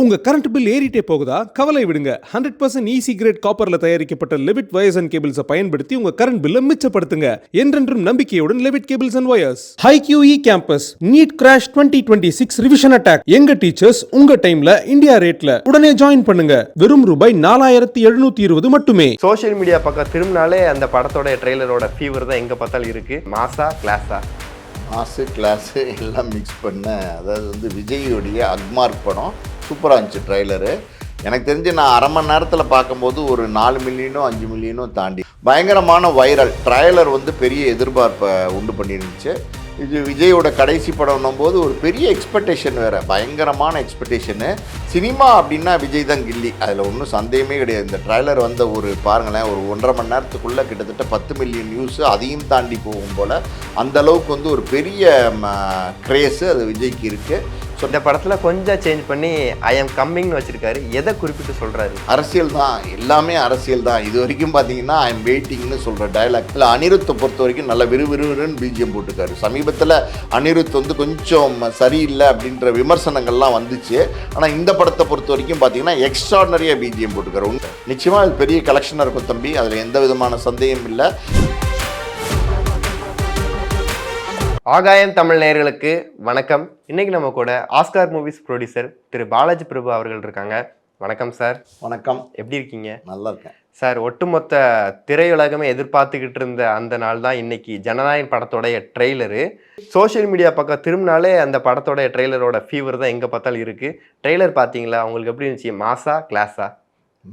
உங்க current bill ஏறிட்டே போகுதா? கவலை விடுங்க. 100% ஈஸி கிரேட் காப்பர்ல தயாரிக்கப்பட்ட லெவிட் வயர்ஸ் அண்ட் கேபிள்ஸை பயன்படுத்தி உங்க கரண்ட் பில்லை மிச்சப்படுத்துங்க. என்றென்றும் நம்பிக்கையுடன் Levit cables and wires. HiQE campus NEET crash 2026 revision attack. எங்க டீச்சர்ஸ் உங்க டைம்ல இந்தியா ரேட்ல. உடனே ஜாயின் பண்ணுங்க. வெறும் ரூபாய் 4720 மட்டுமே. சோஷியல் மீடியா பக்கம் திரும்பினாலே அந்த படத்தோட ட்ரெய்லரோட ஃபீவர் தான் எங்க பார்த்தாலும் இருக்கு. மாசா கிளாஸா? மாசு கிளாஸு எல்லாம் மிக்ஸ் பண்ண, அதாவது வந்து விஜயோடைய அக்மார்க் படம் சூப்பராக இருந்துச்சு ட்ரைலரு. எனக்கு தெரிஞ்சு நான் அரை மணி நேரத்தில் பார்க்கும்போது ஒரு 4 மில்லியனோ 5 மில்லியனோ தாண்டி பயங்கரமான வைரல் ட்ரைலர் வந்து பெரிய எதிர்பார்ப்பை உண்டு பண்ணியிருந்துச்சு. இது விஜயோட கடைசி படம்னும் போது ஒரு பெரிய எக்ஸ்பெக்டேஷன் வேறு, பயங்கரமான எக்ஸ்பெக்டேஷனு. சினிமா அப்படின்னா விஜய் தான் கில்லி, அதில் ஒன்றும் சந்தேகமே கிடையாது. இந்த ட்ரைலர் வந்த ஒரு பாருங்களேன், ஒரு 1.5 மணி நேரத்துக்குள்ளே கிட்டத்தட்ட 10 மில்லியன் வியூஸு அதையும் தாண்டி போகும் போல் அந்தளவுக்கு வந்து ஒரு பெரிய க்ரேஸு அது விஜய்க்கு இருக்குது. ஸோ இந்த படத்தில் கொஞ்சம் சேஞ்ச் பண்ணி ஐ எம் கம்மிங்னு வச்சுருக்காரு. எதை குறிப்பிட்டு சொல்கிறாரு? அரசியல் தான், எல்லாமே அரசியல் தான். இது வரைக்கும் பார்த்தீங்கன்னா ஐ எம் வெயிட்டிங்னு சொல்கிற டைலாக் இல்லை. அனிருத்தை பொறுத்த வரைக்கும் நல்ல விறுவிறுன்னு பிஜிஎம் போட்டுருக்காரு. சமீபத்தில் அனிருத் வந்து கொஞ்சம் சரியில்லை அப்படின்ற விமர்சனங்கள்லாம் வந்துச்சு. ஆனால் இந்த படத்தை பொறுத்த வரைக்கும் பார்த்தீங்கன்னா எக்ஸ்ட்ராடனரியாக பிஜிஎம் போட்டுருக்காரு. நிச்சயமாக அது பெரிய கலெக்ஷனாக இருக்கும் தம்பி, அதில் எந்த விதமான சந்தேகம் இல்லை. ஆகாயம் தமிழ் நேயர்களுக்கு வணக்கம். இன்னைக்கு நம்ம கூட ஆஸ்கார் மூவிஸ் ப்ரொடியூசர் திரு பாலாஜி பிரபு அவர்கள் இருக்காங்க. வணக்கம் சார். வணக்கம். எப்படி இருக்கீங்க? நல்லா இருக்கேன் சார். ஒட்டுமொத்த திரையுலகமே எதிர்பார்த்துக்கிட்டு இருந்த அந்த நாள் தான் இன்னைக்கு ஜனநாயகன் படத்தோடைய ட்ரெய்லரு. சோஷியல் மீடியா பக்கம் திரும்பினாலே அந்த படத்தோடைய ட்ரெய்லரோட ஃபீவர் தான் எங்கே பார்த்தாலும் இருக்குது. ட்ரெய்லர் பார்த்தீங்களா? உங்களுக்கு எப்படி இருந்துச்சு? மாசா கிளாஸா?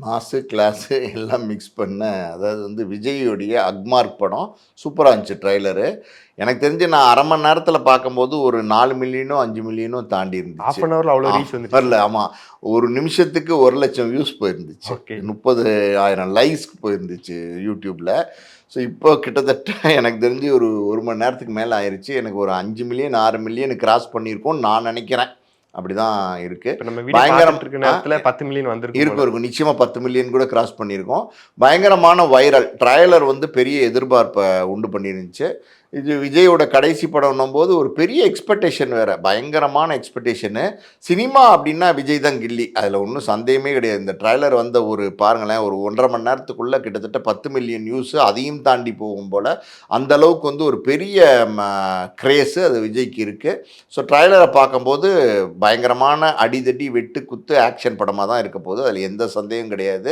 மாசு கிளாஸு எல்லாம் மிக்ஸ் பண்ண, அதாவது வந்து விஜயோடைய அக்மார்க் படம் சூப்பராக இருந்துச்சு ட்ரைலரு. எனக்கு தெரிஞ்சு நான் அரை மணி நேரத்தில் பார்க்கும்போது ஒரு 4 மில்லியனோ 5 மில்லியனோ தாண்டி இருந்துச்சு. ஹாஃப் அன் ஹவரில் அவ்வளோ ரீச் வந்து வரல. ஆமாம், ஒரு நிமிஷத்துக்கு 1 லட்சம் வியூஸ் போயிருந்துச்சு. 30,000 லைக்ஸ்க்கு போயிருந்துச்சு யூடியூப்பில். ஸோ இப்போ கிட்டத்தட்ட எனக்கு தெரிஞ்சு ஒரு மணி நேரத்துக்கு மேலே ஆயிடுச்சு. எனக்கு ஒரு 5 மில்லியன் 6 மில்லியன் கிராஸ் பண்ணியிருக்கோன்னு நான் நினைக்கிறேன். அப்படிதான் இருக்கு. பயங்கரம் நேரத்தில் 10 மில்லியன் இருக்கும். நிச்சயமா 10 மில்லியன் கூட கிராஸ் பண்ணியிருக்கோம். பயங்கரமான வைரல் ட்ரைலர் வந்து பெரிய எதிர்பார்ப்பை உண்டு பண்ணிருந்துச்சு. இது விஜயோட கடைசி படம்னும் போது ஒரு பெரிய எக்ஸ்பெக்டேஷன் வேறு, பயங்கரமான எக்ஸ்பெக்டேஷனு. சினிமா அப்படின்னா விஜய் தான் கில்லி, அதில் ஒன்றும் சந்தேகமே கிடையாது. இந்த ட்ரைலர் வந்த ஒரு பாருங்களேன், ஒரு 1.5 மணி நேரத்துக்குள்ளே கிட்டத்தட்ட 10 மில்லியன் வியூஸு அதையும் தாண்டி போகும் போல் அந்தளவுக்கு வந்து ஒரு பெரிய க்ரேஸு அது விஜய்க்கு இருக்குது. ஸோ ட்ரைலரை பார்க்கும்போது பயங்கரமான அடிதடி வெட்டு குத்து ஆக்ஷன் படமாக தான் இருக்க போகுது, அதில் எந்த சந்தேகம் கிடையாது.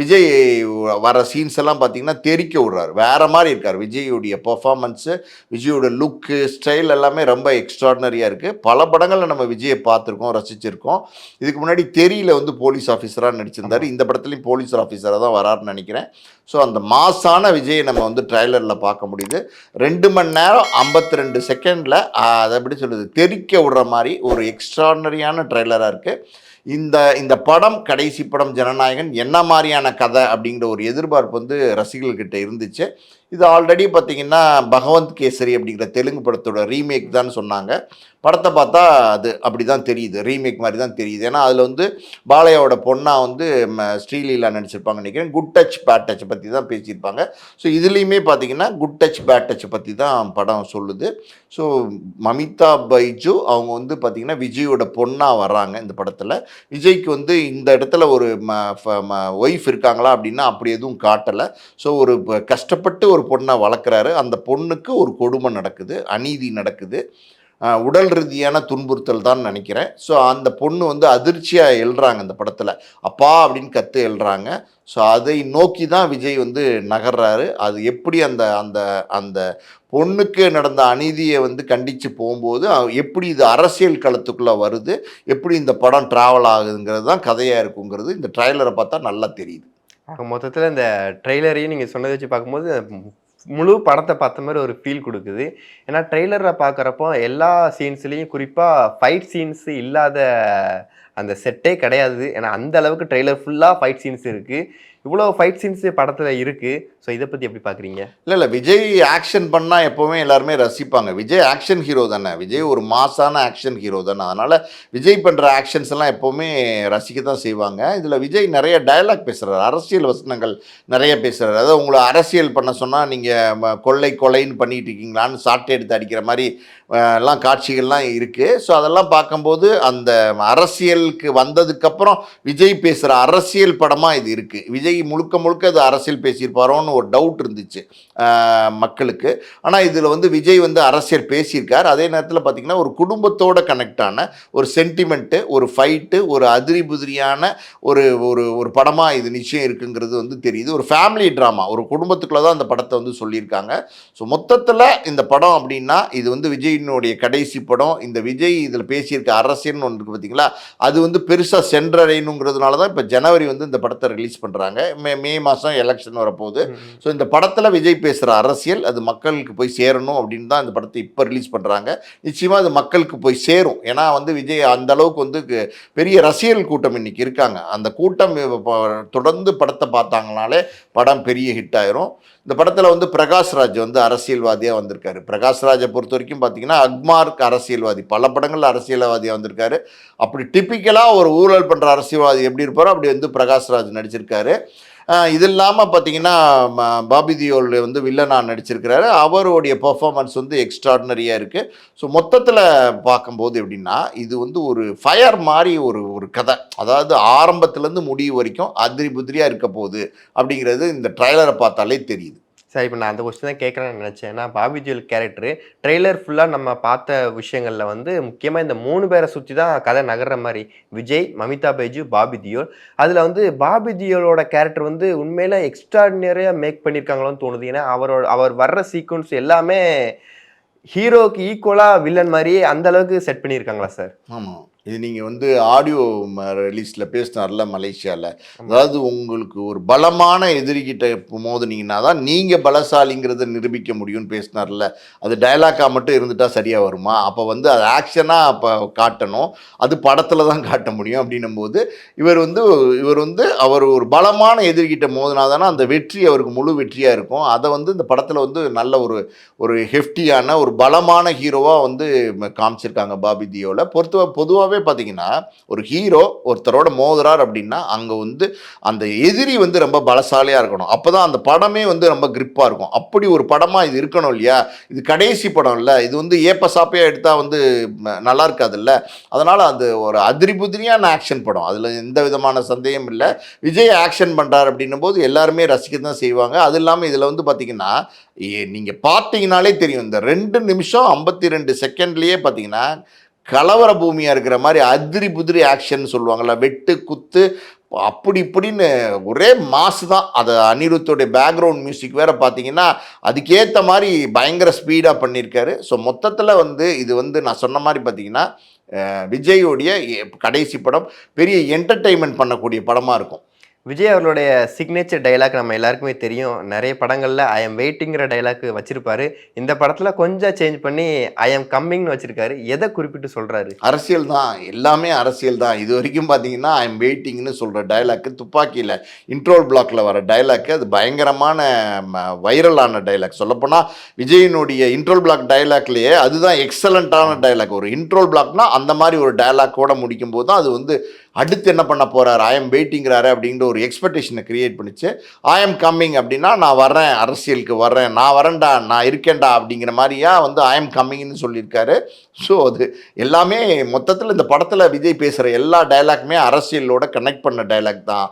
விஜய் வர சீன்ஸ் எல்லாம் பார்த்திங்கன்னா தெறிக்க விடுறாரு, வேறு மாதிரி இருக்கார். விஜயோடைய பர்ஃபார்மன்ஸு, விஜயோட லுக்கு, ஸ்டைல் எல்லாமே ரொம்ப எக்ஸ்ட்ராடினரியாக இருக்குது. பல படங்களில் நம்ம விஜயை பார்த்துருக்கோம், ரசிச்சிருக்கோம். இதுக்கு முன்னாடி தெரியல வந்து போலீஸ் ஆஃபீஸராக நடிச்சிருந்தார். இந்த படத்துலையும் போலீஸ் ஆஃபீஸராக தான் வராருன்னு நினைக்கிறேன். ஸோ அந்த மாசான விஜயை நம்ம வந்து ட்ரைலரில் பார்க்க முடியுது. 2 மணி நேரம் 52 செகண்டில் அதை எப்படி சொல்கிறது, தெறிக்க விடுற மாதிரி ஒரு எக்ஸ்ட்ராடினரியான ட்ரைலராக இருக்குது. இந்த படம், கடைசி படம் ஜனநாயகன், என்ன மாதிரியான கதை அப்படிங்கிற ஒரு எதிர்பார்ப்பு வந்து ரசிகர்கள்கிட்ட இருந்துச்சு. இது ஆல்ரெடி பார்த்திங்கன்னா பகவந்த் கேசரி அப்படிங்கிற தெலுங்கு படத்தோட ரீமேக் தான் சொன்னாங்க. படத்தை பார்த்தா அது அப்படி தான் தெரியுது, ரீமேக் மாதிரி தான் தெரியுது. ஏன்னா அதில் வந்து பாலையாவோட பொண்ணாக வந்து ஸ்ரீலீலா நடிச்சிருப்பாங்க நினைக்கிறேன். குட் டச் பேட் டச் பற்றி தான் பேசியிருப்பாங்க. ஸோ இதுலேயுமே பார்த்திங்கன்னா குட் டச் பேட் டச் பற்றி தான் படம் சொல்லுது. ஸோ மமிதா பைஜு அவங்க வந்து பார்த்திங்கன்னா விஜயோட பொண்ணாக வர்றாங்க இந்த படத்தில். விஜய்க்கு வந்து இந்த இடத்துல ஒரு ஒய்ஃப் இருக்காங்களா அப்படின்னா அப்படி எதுவும் காட்டலை. ஸோ ஒரு கஷ்டப்பட்டு ஒரு பொண்ணை வளர்க்குறாரு. அந்த பொண்ணுக்கு ஒரு கொடுமை நடக்குது, அநீதி நடக்குது, உடல் ரீதியான துன்புறுத்தல் தான் நினைக்கிறேன். ஸோ அந்த பொண்ணு வந்து அதிர்ச்சியாக எழுறாங்க அந்த படத்தில், அப்பா அப்படின்னு கற்று எழுறாங்க. ஸோ அதை நோக்கி தான் விஜய் வந்து நகர்றாரு. அது எப்படி அந்த அந்த அந்த பொண்ணுக்கு நடந்த அநீதியை வந்து கண்டித்து போகும்போது எப்படி இது அரசியல் களத்துக்குள்ளே வருது, எப்படி இந்த படம் ட்ராவல் ஆகுதுங்கிறது தான் கதையாக இருக்குங்கிறது இந்த ட்ரைலரை பார்த்தா நல்லா தெரியுது. மொத்தத்தில் இந்த ட்ரெய்லரையும் நீங்கள் சொன்னதை வச்சு பார்க்கும்போது முழு படத்தை பார்த்த மாதிரி ஒரு ஃபீல் கொடுக்குது. ஏன்னா ட்ரெய்லரில் பார்க்குறப்போ எல்லா சீன்ஸ்லேயும் குறிப்பாக ஃபைட் சீன்ஸ் இல்லாத அந்த செட்டே கிடையாது. ஏன்னா அந்த அளவுக்கு ட்ரெய்லர் ஃபுல்லாக ஃபைட் சீன்ஸ் இருக்குது. இவ்வளோ ஃபைட் சீன்ஸ் படத்தில் இருக்குது. ஸோ இதை பற்றி எப்படி பார்க்குறீங்க? இல்லை விஜய் ஆக்ஷன் பண்ணால் எப்போவுமே எல்லாருமே ரசிப்பாங்க. விஜய் ஆக்ஷன் ஹீரோ தானே, விஜய் ஒரு மாசான ஆக்ஷன் ஹீரோ தானே. அதனால் விஜய் பண்ணுற ஆக்ஷன்ஸ் எல்லாம் எப்போவுமே ரசிக்க தான் செய்வாங்க. இதில் விஜய் நிறைய டயலாக் பேசுகிறார், அரசியல் வசனங்கள் நிறைய பேசுகிறார். அதாவது உங்களை அரசியல் பண்ண சொன்னால் நீங்கள் கொலைன்னு பண்ணிட்டு இருக்கீங்களான்னு சாட்டை எடுத்து அடிக்கிற மாதிரி எல்லாம் காட்சிகள்லாம் இருக்குது. ஸோ அதெல்லாம் பார்க்கும்போது அந்த அரசியலுக்கு வந்ததுக்கப்புறம் விஜய் பேசுகிற அரசியல் படமாக இது இருக்குது. விஜய் முழுக்க அது அரசியல் பேசியிருப்பாரோன்னு ஒரு டவுட் இருந்துச்சு மக்களுக்கு. ஆனால் இதில் விஜய் அரசியல் பேசியிருக்கார். அதே நேரத்தில் பார்த்திங்கன்னா ஒரு குடும்பத்தோட கனெக்ட் ஆன ஒரு சென்டிமெண்ட்டு, ஒரு ஃபைட்டு, ஒரு அதிரி புதிரியான ஒரு ஒரு படமாக இது நிச்சயம் இருக்குங்கிறது தெரியுது. ஒரு ஃபேமிலி ட்ராமா, ஒரு குடும்பத்துக்குள்ளே தான் அந்த படத்தை சொல்லியிருக்காங்க. ஸோ மொத்தத்தில் இந்த படம் அப்படின்னா இது விஜயினுடைய கடைசி படம். இந்த விஜய் இதில் பேசியிருக்க அரசியல்னு ஒன்று இருக்குது பார்த்தீங்களா, அது பெருசாக சென்றடையணுங்கிறதுனால தான் இப்போ ஜனவரி இந்த படத்தை ரிலீஸ் பண்ணுறாங்க. மே மாதம் எலெக்ஷன் வரப்போகுது. ஸோ இந்த படத்தில் விஜய் பேசுகிற அரசியல் அது மக்களுக்கு போய் சேரணும் அப்படின்னு தான் இந்த படத்தை இப்போ ரிலீஸ் பண்ணுறாங்க. நிச்சயமாக அது மக்களுக்கு போய் சேரும். ஏன்னா விஜய் அந்த அளவுக்கு பெரிய ரசிகர்கள் கூட்டம் இன்றைக்கி இருக்காங்க. அந்த கூட்டம் தொடர்ந்து படத்தை பார்த்தாங்கனாலே படம் பெரிய ஹிட் ஆயிரும். இந்த படத்தில் பிரகாஷ்ராஜ் அரசியல்வாதியாக வந்திருக்காரு. பிரகாஷ்ராஜை பொறுத்த வரைக்கும் பார்த்தீங்கன்னா அக்மார்க் அரசியல்வாதி, பல படங்களில் அரசியல்வாதியாக வந்திருக்காரு. அப்படி டிப்பிக்கலாக ஒரு ஊழல் பண்ணுற அரசியல்வாதி எப்படி இருப்பாரோ அப்படி பிரகாஷ்ராஜ் நடிச்சிருக்காரு. இது இல்லாமல் பார்த்தீங்கன்னா பாபி தியோல் வில்லனாக நடிச்சிருக்கிறாரு. அவருடைய பெர்ஃபார்மன்ஸ் எக்ஸ்ட்ராடினரியாக இருக்குது. ஸோ மொத்தத்தில் பார்க்கும்போது எப்படின்னா இது ஒரு ஃபயர் மாதிரி ஒரு கதை. அதாவது ஆரம்பத்துலேருந்து முடிவு வரைக்கும் அதிரி புதிரியாக இருக்க போகுது அப்படிங்கிறது இந்த ட்ரைலரை பார்த்தாலே தெரியுது. சார், இப்போ நான் அந்த கொஸ்டின் தான் கேட்குறேன்னு நினச்சேன். ஏன்னா பாபி தியோல் கேரக்டரு ட்ரெய்லர் ஃபுல்லாக நம்ம பார்த்த விஷயங்களில் முக்கியமாக இந்த 3 பேரை சுற்றி தான் கதை நகர்ற மாதிரி, விஜய், மமிதா பைஜு, பாபி தியோல். அதில் பாபி தியோலோட கேரக்டர் உண்மையில எக்ஸ்ட்ராடினரியாக மேக் பண்ணியிருக்காங்களோன்னு தோணுது. ஏன்னா அவர் வர்ற சீக்வன்ஸ் எல்லாமே ஹீரோக்கு ஈக்குவலாக வில்லன் மாதிரியே அந்த அளவுக்கு செட் பண்ணியிருக்காங்களா சார்? ஆமாம், இது நீங்கள் ஆடியோ ரிலீஸில் பேசினார்ல மலேசியாவில், அதாவது உங்களுக்கு ஒரு பலமான எதிரிகிட்ட மோதுனீங்கன்னா தான் நீங்கள் பலசாலிங்கிறத நிரூபிக்க முடியும்னு பேசினார்ல. அது டயலாக்காக மட்டும் இருந்துட்டால் சரியாக வருமா? அப்போ அது ஆக்ஷனாக அப்போ காட்டணும், அது படத்தில் தான் காட்ட முடியும். அப்படின்னும் போது இவர் அவர் ஒரு பலமான எதிரிகிட்ட மோதினா தானே அந்த வெற்றி அவருக்கு முழு வெற்றியாக இருக்கும். அதை இந்த படத்தில் நல்ல ஒரு ஹெஃப்டியான ஒரு பலமான ஹீரோவாக காமிச்சிருக்காங்க பாபி தியோவில். பொதுவாகவே பார்த்தீங்கன்னா ஒரு ஹீரோ ஒருத்தரோட மோதுறார் அப்படின்னா அங்கே அந்த எதிரி ரொம்ப பலசாலியாக இருக்கணும். அப்போ தான் அந்த படமே ரொம்ப கிரிப்பாக இருக்கும். அப்படி ஒரு படமாக இது இருக்கணும் இல்லையா? இது கடைசி படம் இல்லை, இது ஏப்பசாப்பையாக எடுத்தால் நல்லா இருக்காதுல்ல. அதனால் அது ஒரு அதிரி புதிரியான ஆக்ஷன் படம், அதில் எந்த விதமான சந்தேகம் இல்லை. விஜய் ஆக்ஷன் பண்ணுறார் அப்படின்னும் போது எல்லாருமே ரசிக்க தான் செய்வாங்க. அது இல்லாமல் இதில் பார்த்தீங்கன்னா நீங்கள் பார்த்தீங்கனாலே தெரியும், இந்த 2 நிமிஷம் 52 செகண்ட்லேயே பார்த்தீங்கன்னா கலவர பூமியாக இருக்கிற மாதிரி அதிரி புதிரி ஆக்ஷன் சொல்லுவாங்கள்ல, வெட்டு குத்து அப்படி இப்படின்னு ஒரே மாசு தான். அது அனிருத்தோடைய பேக்ரவுண்ட் மியூசிக் வேறு பார்த்தீங்கன்னா அதுக்கேற்ற மாதிரி பயங்கர ஸ்பீடாக பண்ணியிருக்காரு. ஸோ மொத்தத்தில் இது நான் சொன்ன மாதிரி பார்த்தீங்கன்னா விஜயோடைய கடைசி படம் பெரிய என்டர்டெயின்மெண்ட் பண்ணக்கூடிய படமாக இருக்கும். விஜய் அவர்களுடைய சிக்னேச்சர் டைலாக் நம்ம எல்லாருக்குமே தெரியும். நிறைய படங்களில் ஐ எம் வெயிட்டிங்கிற டைலாக் வச்சிருப்பாரு. இந்த படத்தில் கொஞ்சம் சேஞ்ச் பண்ணி ஐ எம் கம்மிங்னு வச்சிருக்காரு. எதை குறிப்பிட்டு சொல்கிறாரு? அரசியல் தான், எல்லாமே அரசியல் தான். இது வரைக்கும் பார்த்தீங்கன்னா ஐ எம் வெயிட்டிங்னு சொல்கிற டைலாக்கு துப்பாக்கியில் இன்ட்ரோல் பிளாக்ல வர டைலாக்கு அது பயங்கரமான வைரலான டைலாக். சொல்லப்போனால் விஜயினுடைய இன்ட்ரோல் பிளாக் டைலாக்லேயே அதுதான் எக்ஸலண்ட்டான டைலாக். ஒரு இன்ட்ரோல் பிளாக்னா அந்த மாதிரி ஒரு டைலாக்கோடு முடிக்கும் போது தான் அது அடுத்து என்ன பண்ண போகிறார், ஐ எம் வெயிட்டிங்கிறாரு அப்படிங்கிற ஒரு எக்ஸ்பெக்டேஷனை க்ரியேட் பண்ணிச்சு. ஐ எம் கம்மிங் அப்படின்னா நான் வர்றேன், அரசியலுக்கு வர்றேன், நான் வரேன்டா, நான் இருக்கேன்டா அப்படிங்கிற மாதிரியா ஐ எம் கம்மிங்னு சொல்லியிருக்காரு. ஸோ அது எல்லாமே மொத்தத்தில் இந்த படத்தில் விஜய் பேசுகிற எல்லா டைலாக்குமே அரசியலோட கனெக்ட் பண்ண டைலாக் தான்.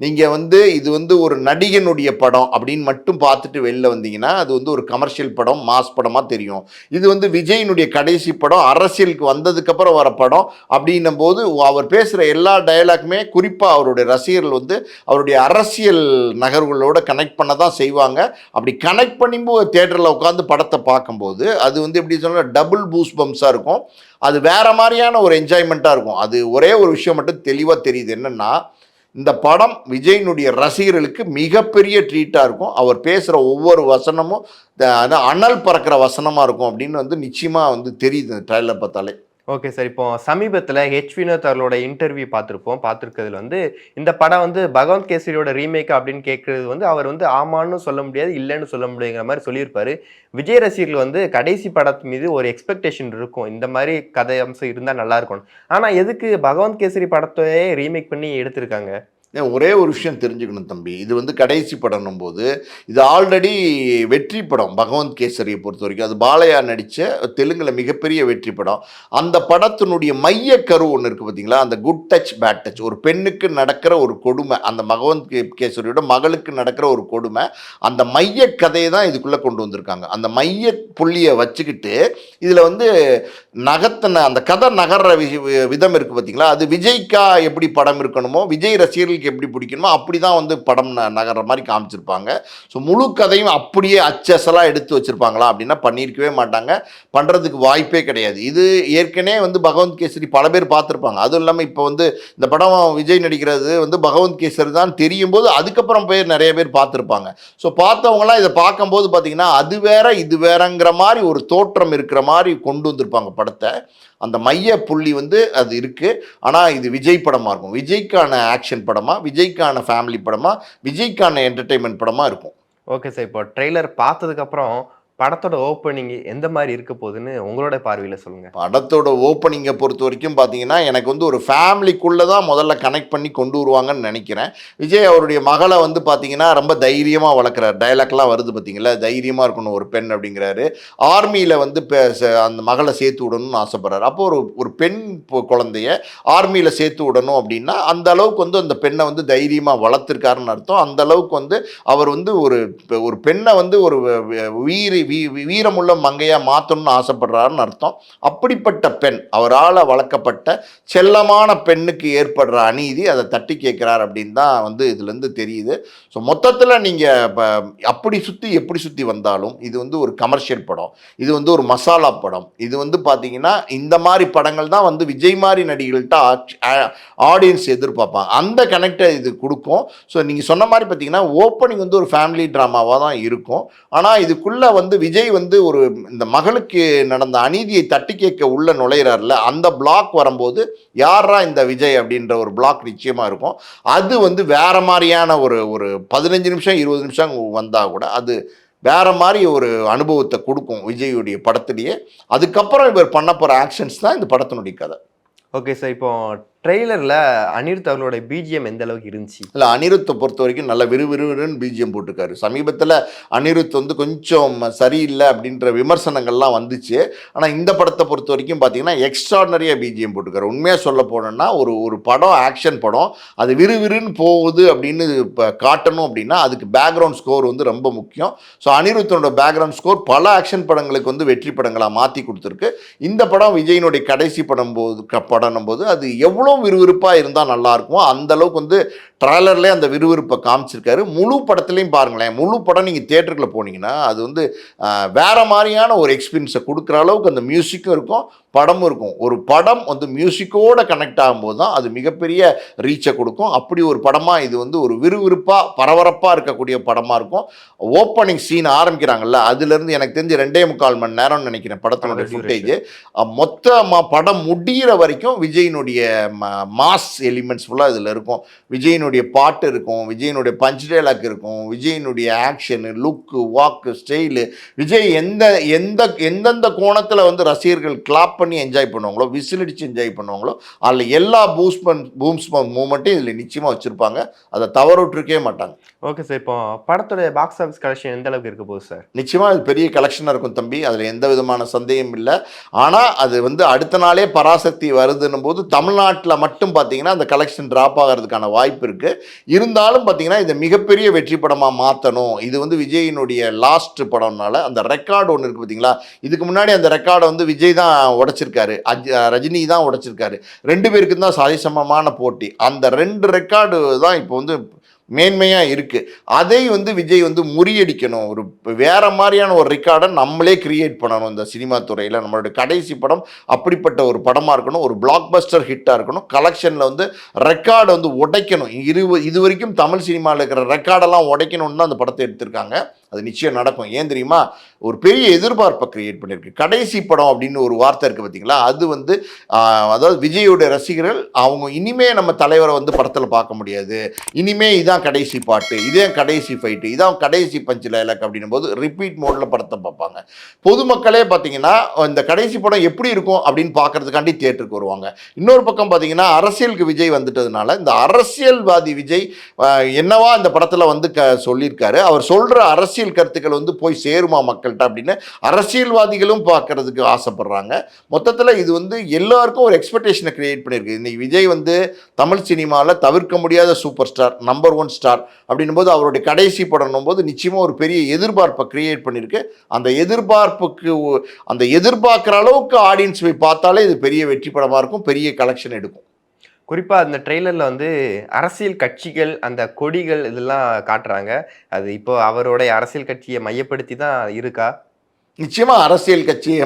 நீங்கள் இது ஒரு நடிகனுடைய படம் அப்படின்னு மட்டும் பார்த்துட்டு வெளில வந்தீங்கன்னா அது ஒரு கமர்ஷியல் படம், மாஸ் படமாக தெரியும். இது விஜயினுடைய கடைசி படம், அரசியலுக்கு வந்ததுக்கப்புறம் வர படம். அப்படின்னும் போது அவர் பேசுகிற எல்லா டயலாக்குமே குறிப்பாக அவருடைய ரசிகர்கள் அவருடைய அரசியல் நகர்வுகளோட கனெக்ட் பண்ண தான் செய்வாங்க. அப்படி கனெக்ட் பண்ணும்போது தியேட்டரில் உட்காந்து படத்தை பார்க்கும்போது அது எப்படி சொன்னால் டபுள் பூஸ் பம்ப்ஸாக இருக்கும். அது வேறு மாதிரியான ஒரு என்ஜாய்மெண்ட்டாக இருக்கும். அது ஒரே ஒரு விஷயம் மட்டும் தெளிவாக தெரியுது, என்னென்னா இந்த படம் விஜயினுடைய ரசிகர்களுக்கு மிகப்பெரிய ட்ரீட்டாக இருக்கும். அவர் பேசுகிற ஒவ்வொரு வசனமும் அனல் பறக்கிற வசனமாக இருக்கும் அப்படின்னு நிச்சயமாக தெரியுது இந்த ட்ரைலர் பார்த்தாலே. Okay sir. இப்போ சமீபத்தில வினோத் அவர்களோட இன்டர்வியூ பார்த்திருக்கிறதுல இந்த படம் பகவந்த் கேசரியோட ரீமேக் அப்படின்னு கேட்கிறது அவர் ஆமான்னு சொல்ல முடியாது, இல்லன்னு சொல்ல முடியாதுங்கிற மாரி சொல்லியிருப்பாரு. விஜய் ரசிகர்கள் கடைசி படத்து மீது ஒரு எக்ஸ்பெக்டேஷன் இருக்கும். இந்த மாரி கதை அம்சம் இருந்தா நல்லா இருக்கும்னு. ஆனா எதுக்கு பகவந்த் கேசரி படத்தையே ரீமேக் பண்ணி எடுத்திருக்காங்க? ஒரே ஒரு விஷயம் தெரிஞ்சுக்கணும் தம்பி, இது கடைசி படம்னும் போது இது ஆல்ரெடி வெற்றி படம். பகவந்த் கேசரியை பொறுத்த வரைக்கும் அது பாலையா நடித்த தெலுங்கில் மிகப்பெரிய வெற்றி படம். அந்த படத்தினுடைய மையக்கரு ஒன்று இருக்குது பார்த்தீங்களா, அந்த குட் டச் பேட் டச், ஒரு பெண்ணுக்கு நடக்கிற ஒரு கொடுமை, அந்த பகவந்த் கேசரியோட மகளுக்கு நடக்கிற ஒரு கொடுமை, அந்த மைய கதையை தான் இதுக்குள்ளே கொண்டு வந்திருக்காங்க. அந்த மைய புள்ளியை வச்சுக்கிட்டு இதில் நகர்த்தின அந்த கதை நகர்ற விதம் இருக்குது பார்த்தீங்களா, அது விஜய்க்கா எப்படி படம் இருக்கணுமோ, விஜய் ரசிகர்கள் எப்படி பிடிக்கணுமோ அப்படி தான் படம் நகர்ற மாதிரி காமிச்சிருப்பாங்க. ஸோ முழு கதையும் அப்படியே அச்சசலாக எடுத்து வச்சிருப்பாங்களா அப்படின்னா பண்ணியிருக்கவே மாட்டாங்க, பண்ணுறதுக்கு வாய்ப்பே கிடையாது. இது ஏற்கனவே பகவந்த் கேசரி பல பேர் பார்த்துருப்பாங்க. அதுவும் இல்லாமல் இப்போ இந்த படம் விஜய் நடிக்கிறது பகவந்த் கேசரி தான் தெரியும் போது அதுக்கப்புறம் நிறைய பேர் பார்த்துருப்பாங்க. ஸோ பார்த்தவங்களாம் இதை பார்க்கும்போது பார்த்தீங்கன்னா அது வேற இது வேறங்கிற மாதிரி ஒரு தோற்றம் இருக்கிற மாதிரி கொண்டு வந்திருப்பாங்க படத்தை. அந்த மைய புள்ளி அது இருக்குது. ஆனால் இது விஜய் படமாக இருக்கும், விஜய்க்கான ஆக்ஷன் படமாக, விஜய்க்கான ஃபேமிலி படமாக, விஜய்க்கான என்டர்டெயின்மெண்ட் படமாக இருக்கும். Okay sir. இப்போ ட்ரெய்லர் பார்த்ததுக்கப்புறம் படத்தோட ஓப்பனிங் எந்த மாதிரி இருக்க போகுதுன்னு உங்களோட பார்வையில் சொல்லுங்கள். படத்தோட ஓப்பனிங்கை பொறுத்த வரைக்கும் பார்த்தீங்கன்னா எனக்கு ஒரு ஃபேமிலிக்குள்ளே தான் முதல்ல கனெக்ட் பண்ணி கொண்டு வருவாங்கன்னு நினைக்கிறேன். விஜய் அவருடைய மகளை பார்த்தீங்கன்னா ரொம்ப தைரியமாக வளர்க்குறாரு. டைலாக்லாம் வருது பார்த்தீங்களா, தைரியமாக இருக்கணும் ஒரு பெண் அப்படிங்கிறாரு. ஆர்மியில் அந்த மகளை சேர்த்து விடணும்னு ஆசைப்படுறாரு. அப்போ ஒரு பெண் குழந்தைய ஆர்மியில் சேர்த்து விடணும் அப்படின்னா அந்த அளவுக்கு அந்த பெண்ணை தைரியமாக வளர்த்துருக்காருன்னு அர்த்தம். அந்த அளவுக்கு அவர் ஒரு பெண்ணை ஒரு வீரமுள்ள மங்கையாக மாற்றணும்னு ஆசைப்படுறாருன்னு அர்த்தம். அப்படிப்பட்ட பெண், அவரால் வளர்க்கப்பட்ட செல்லமான பெண்ணுக்கு ஏற்படுற அநீதி அதை தட்டி கேட்குறார் அப்படின்னு தான் இதுலேருந்து தெரியுது. ஸோ மொத்தத்தில் நீங்கள் அப்படி சுற்றி எப்படி சுற்றி வந்தாலும் இது ஒரு கமர்ஷியல் படம், இது ஒரு மசாலா படம். இது பார்த்தீங்கன்னா இந்த மாதிரி படங்கள் தான் விஜய் மாதிரி நடிகர்கள்ட்ட ஆடியன்ஸ் எதிர்பார்ப்பாங்க. அந்த கனெக்டை இது கொடுக்கும். ஸோ நீங்கள் சொன்ன மாதிரி பார்த்தீங்கன்னா ஓப்பனிங் ஒரு ஃபேமிலி ட்ராமாவாக தான் இருக்கும். ஆனால் இதுக்குள்ளே விஜய் ஒரு இந்த மகளுக்கு நடந்த அநீதியை தட்டி கேட்க உள்ள நுழையிறாருல, அந்த பிளாக் வரும்போது யாரா இந்த விஜய் அப்படின்ற ஒரு பிளாக் நிச்சயமா இருக்கும். அது வேற மாதிரியான ஒரு 15 நிமிஷம் 20 நிமிஷம் வந்தா கூட அது வேற மாதிரி ஒரு அனுபவத்தை கொடுக்கும் விஜயுடைய படத்திலேயே. அதுக்கப்புறம் இவர் பண்ண போற ஆக்ஷன்ஸ் தான் இந்த படத்தினுடைய கதை. Okay sir. இப்போ ட்ரெய்லரில் அனிருத் அவர்களோட பிஜிஎம் எந்த அளவுக்கு இருந்துச்சு? இல்லை, அனிருத்தை பொறுத்த வரைக்கும் நல்ல விறுவிறுன்னு பிஜிஎம் போட்டிருக்காரு. சமீபத்தில் அனிருத் கொஞ்சம் சரியில்லை அப்படின்ற விமர்சனங்கள்லாம் வந்துச்சு. ஆனால் இந்த படத்தை பொறுத்த வரைக்கும் பார்த்தீங்கன்னா எக்ஸ்ட்ராடனரியாக பிஜிஎம் போட்டிருக்காரு. உண்மையாக சொல்ல போனோன்னா ஒரு படம், ஆக்ஷன் படம், அது விறுவிறுன்னு போகுது அப்படின்னு இப்போ காட்டணும் அப்படின்னா அதுக்கு பேக்ரவுண்ட் ஸ்கோர் ரொம்ப முக்கியம். ஸோ அனிருத்தனோட பேக்ரவுண்ட் ஸ்கோர் பல ஆக்ஷன் படங்களுக்கு வெற்றி படங்களாக மாற்றி கொடுத்துருக்கு. இந்த படம் விஜயினுடைய கடைசி படம் போது அது எவ்வளோ விறுவிறுப்பாக இருந்தால் நல்லாயிருக்கும். அந்த அளவுக்கு ட்ரைலர்லேயே அந்த விறுவிறுப்பை காமிச்சிருக்காரு. முழு படத்துலையும் பாருங்களேன், முழு படம் நீங்கள் தியேட்டருக்குள்ளே போனீங்கன்னா அது வேறு மாதிரியான ஒரு எக்ஸ்பீரியன்ஸை கொடுக்குற அளவுக்கு அந்த மியூசிக்கும் இருக்கும், படமும் இருக்கும். ஒரு படம் மியூசிக்கோடு கனெக்ட் ஆகும்போது தான் அது மிகப்பெரிய ரீச்சை கொடுக்கும். அப்படி ஒரு படமாக இது ஒரு விறுவிறுப்பாக பரபரப்பாக இருக்கக்கூடிய படமாக இருக்கும். ஓப்பனிங் சீன் ஆரம்பிக்கிறாங்கல்ல, அதுலேருந்து எனக்கு தெரிஞ்சு 2.25 மணி நேரம்னு நினைக்கிறேன் படத்தினுடைய ஃபுட்டேஜ். மொத்தமாக படம் முடிகிற வரைக்கும் விஜயினுடைய மாஸ் எலிமெண்ட்ஸ் ஃபுல்லாக இதில் இருக்கும். விஜயினுடைய பாட்டு இருக்கும், விஜயினுடைய பஞ்ச் டைலாக் இருக்கும், விஜயினுடைய ஆக்ஷனு, லுக்கு, வாக்கு, ஸ்டைலு, விஜய் எந்தெந்த கோணத்தில் ரசிகர்கள் கிளாப் பண்ணி என்ஜாய் பண்ணுவாங்களோ, விசில் அடித்து என்ஜாய் பண்ணுவாங்களோ, அதில் எல்லா பூம்ஸ் மூமெண்ட்டும் இதில் நிச்சயமாக வச்சுருப்பாங்க. அதை தவறுவிட்டுருக்கவே மாட்டாங்க. Okay sir. இப்போ படத்தோட பாக்ஸ் ஆஃபீஸ் கலெக்ஷன் எந்த அளவுக்கு இருக்க போகுது சார்? நிச்சயமாக அது பெரிய கலெக்ஷனாக இருக்கும் தம்பி, அதில் எந்த விதமான சந்தேகம் இல்லை. ஆனால் அது அடுத்த நாளே பராசக்தி வருதுன்னும் போது தமிழ்நாட்டில் மட்டும் பார்த்தீங்கன்னா அந்த கலெக்ஷன் ட்ராப் ஆகிறதுக்கான வாய்ப்பு இருக்குது. இருந்தாலும் பார்த்தீங்கன்னா இதை மிகப்பெரிய வெற்றி படமாக மாற்றணும். இது விஜயினுடைய லாஸ்ட் படம்னால அந்த ரெக்கார்டு ஒன்று இருக்குது பார்த்தீங்களா, இதுக்கு முன்னாடி அந்த ரெக்கார்டை விஜய் தான் உடைச்சிருக்காரு, ரஜினி தான் உடைச்சிருக்காரு. 2 பேருக்கு தான் சரிசமமான போட்டி. அந்த 2 ரெக்கார்டு தான் இப்போ மேன்மையாக இருக்குது. அதை விஜய் முறியடிக்கணும். ஒரு வேறு மாதிரியான ஒரு ரெக்கார்டை நம்மளே கிரியேட் பண்ணணும். இந்த சினிமா துறையில் நம்மளோட கடைசி படம் அப்படிப்பட்ட ஒரு படமாக இருக்கணும், ஒரு பிளாக் பஸ்டர் ஹிட்டாக இருக்கணும். கலெக்ஷனில் ரெக்கார்டை உடைக்கணும். இது வரைக்கும் தமிழ் சினிமாவில் இருக்கிற ரெக்கார்டெல்லாம் உடைக்கணும்னு தான் அந்த படத்தை எடுத்திருக்காங்க. அது நிச்சயம் நடக்கும். ஏன் தெரியுமா, ஒரு பெரிய எதிர்பார்ப்பை கிரியேட் பண்ணியிருக்கு. கடைசி படம் அப்படின்னு ஒரு வார்த்தை இருக்குது பார்த்தீங்களா, அது வந்து அதாவது விஜயோட ரசிகர்கள் அவங்க இனிமே நம்ம தலைவரை வந்து படத்தில் பார்க்க முடியாது, இனிமே இதான் கடைசி பாட்டு, இதே கடைசி ஃபைட்டு, இதான் கடைசி பஞ்ச் டைலாக் அப்படின்னும் போது ரிப்பீட் மோடில் படத்தை பார்ப்பாங்க. பொதுமக்களே பார்த்தீங்கன்னா இந்த கடைசி படம் எப்படி இருக்கும் அப்படின்னு பார்க்கறதுக்காண்டி தியேட்டருக்கு வருவாங்க. இன்னொரு பக்கம் பார்த்தீங்கன்னா அரசியலுக்கு விஜய் வந்துட்டதுனால இந்த அரசியல்வாதி விஜய் என்னவா இந்த படத்தில் வந்து சொல்லியிருக்காரு, அவர் சொல்கிற அரசியல் கருத்துக்கள் வந்து போய் சேருமா மக்கள்கிட்ட அப்படின்னு அரசியல்வாதிகளும் பார்க்கறதுக்கு ஆசைப்படுறாங்க. மொத்தத்தில் இது வந்து எல்லாருக்கும் ஒரு எக்ஸ்பெக்டேஷனை கிரியேட் பண்ணியிருக்கு. இன்னைக்கு விஜய் வந்து தமிழ் சினிமாவில் தவிர்க்க முடியாத சூப்பர் ஸ்டார், நம்பர் 1 ஸ்டார் அப்படின்னும் போது அவருடைய கடைசி படம் போது நிச்சயமாக ஒரு பெரிய எதிர்பார்ப்பை கிரியேட் பண்ணியிருக்கு. அந்த எதிர்பார்ப்புக்கு அந்த எதிர்பார்க்குற அளவுக்கு ஆடியன்ஸ் போய் பார்த்தாலே இது பெரிய வெற்றி படமாக இருக்கும், பெரிய கலெக்ஷன் எடுக்கும். குறிப்பாக அந்த ட்ரெய்லரில் வந்து அரசியல் கட்சிகள் அந்த கொடிகள் இதெல்லாம் காட்டுறாங்க. அது இப்போ அவருடைய அரசியல் கட்சியை மையப்படுத்தி தான் இருக்கா? நிச்சயமாக அரசியல் கட்சியை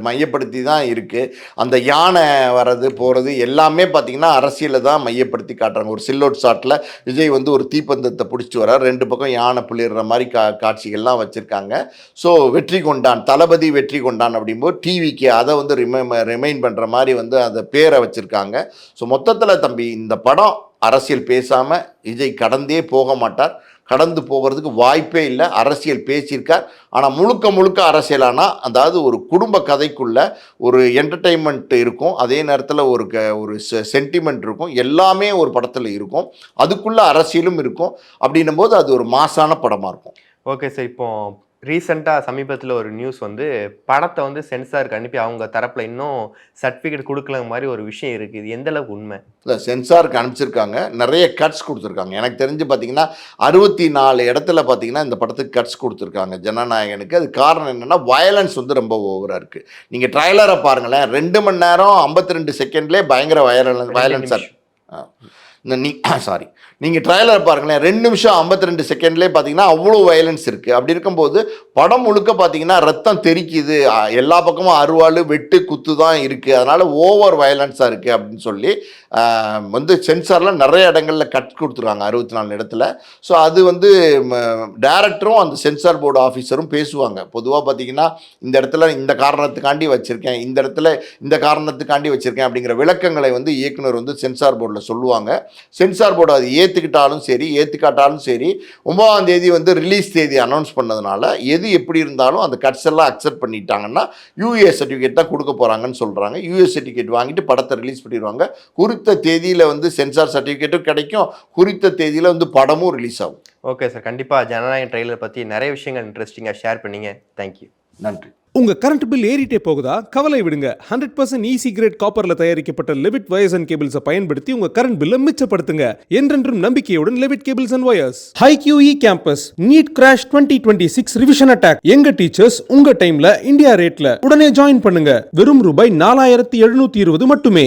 மையப்படுத்தி தான் இருக்குது. அந்த யானை வர்றது போகிறது எல்லாமே பார்த்திங்கன்னா அரசியலை தான் மையப்படுத்தி காட்டுறாங்க. ஒரு சில்லோட் ஷாட்டில் விஜய் வந்து ஒரு தீப்பந்தத்தை பிடிச்சிட்டு வர 2 பக்கம் யானை புள்ளிடுற மாதிரி காட்சிகள்லாம் வச்சுருக்காங்க. ஸோ வெற்றி கொண்டான், தளபதி வெற்றி கொண்டான் அப்படிங்கும்போது டிவிக்கு அதை வந்து ரிமைண்ட் பண்ணுற மாதிரி வந்து அந்த பேரை வச்சுருக்காங்க. ஸோ மொத்தத்தில் தம்பி இந்த படம் அரசியல் பேசாமல் விஜய் கடந்தே போக மாட்டார், கடந்து போகிறதுக்கு வாய்ப்பே இல்லை. அரசியல் பேசியிருக்கார், ஆனால் முழுக்க அரசியலானா அதாவது ஒரு குடும்ப கதைக்குள்ள ஒரு என்டர்டெயின்மெண்ட் இருக்கும், அதே நேரத்தில் ஒரு சென்டிமெண்ட் இருக்கும், எல்லாமே ஒரு படத்தில் இருக்கும், அதுக்குள்ளே அரசியலும் இருக்கும். அப்படின்னும் போது அது ஒரு மாசான படமாக இருக்கும். ஓகே சார், இப்போ ரீசெண்டாக சமீபத்தில் ஒரு நியூஸ் வந்து படத்தை வந்து சென்சாருக்கு அனுப்பி அவங்க தரப்பில் இன்னும் சர்டிஃபிகேட் கொடுக்கல மாதிரி ஒரு விஷயம் இருக்குது. இது எந்த அளவுக்கு உண்மை? இல்லை, சென்சாருக்கு அனுப்பிச்சிருக்காங்க, நிறைய கட்ஸ் கொடுத்துருக்காங்க. எனக்கு தெரிஞ்சு பார்த்தீங்கன்னா 64 இடத்துல பார்த்தீங்கன்னா இந்த படத்துக்கு கட்ஸ் கொடுத்துருக்காங்க ஜனநாயகனுக்கு. அது காரணம் என்னென்னா வயலன்ஸ் வந்து ரொம்ப ஓவராக இருக்குது. நீங்கள் ட்ரைலரை பாருங்களேன், 2 மணி நேரம் 52 செகண்ட்லேயே பயங்கர வயலன்ஸ் நீங்கள் ட்ரைலர் பாருங்களேன், 2 நிமிஷம் 52 செகண்ட்லேயே பார்த்தீங்கன்னா அவ்வளோ வயலன்ஸ் இருக்குது. அப்படி இருக்கும்போது படம் முழுக்க பார்த்தீங்கன்னா ரத்தம் தெறிக்குது, எல்லா பக்கமும் அருவாள் வெட்டு குத்து தான் இருக்குது, அதனால் ஓவர் வயலன்ஸாக இருக்குது அப்படின்னு சொல்லி வந்து சென்சாரில் நிறைய இடங்களில் கட் கொடுத்துருக்காங்க 64 இடத்துல. ஸோ அது வந்து டேரக்டரும் அந்த சென்சார் போர்டு ஆஃபீஸரும் பேசுவாங்க. பொதுவாக பார்த்தீங்கன்னா இந்த இடத்துல இந்த காரணத்துக்காண்டி வச்சுருக்கேன், இந்த இடத்துல இந்த காரணத்துக்காண்டி வச்சுருக்கேன் அப்படிங்கிற விளக்கங்களை வந்து இயக்குனர் வந்து சென்சார் போர்டில் சொல்லுவாங்க. சென்சார் போர்டு அது ஏற்றுக்கிட்டாலும் சரி ஏற்றுக்காட்டாலும் சரி 9ஆம் தேதி வந்து ரிலீஸ் தேதி அனௌன்ஸ் பண்ணதுனால எது எப்படி இருந்தாலும் அந்த கட்ஸ் எல்லாம் அக்செப்ட் பண்ணிட்டாங்கன்னா யூஏ சர்டிஃபிகேட் தான் கொடுக்க போகிறாங்கன்னு சொல்கிறாங்க. யூஏ சர்டிஃபிகேட் வாங்கிட்டு படத்தை ரிலீஸ் பண்ணிடுவாங்க. குறித்த தேதியில் வந்து சென்சார் சர்டிஃபிகேட்டும் கிடைக்கும், குறித்த தேதியில் வந்து படமும் ரிலீஸ் ஆகும். ஓகே சார், கண்டிப்பாக ஜனநாயகம் ட்ரெய்லர் பற்றி நிறைய விஷயங்கள் இன்ட்ரெஸ்டிங்காக ஷேர் பண்ணீங்க. தேங்க்யூ. நன்றி. உங்க கரண்ட் பில் ஏறிட்டே போகுதா? கவலை விடுங்க. 100% ஈசி கிரேட் காப்பர்ல தயாரிக்கப்பட்ட லெவிட் வயர்ஸ் அண்ட் கேபிள்ஸை பயன்படுத்தி உங்க கரண்ட் பில்லை மிச்சப்படுத்துங்க. என்றென்றும் நம்பிக்கையுடன் Levit cables and wires. Hi QE campus NEET crash 2026 revision attack. எங்க டீச்சர்ஸ் உங்க டைம்ல இந்தியா ரேட்ல. உடனே ஜாயின் பண்ணுங்க. வெறும் ரூபாய் 4720 மட்டுமே.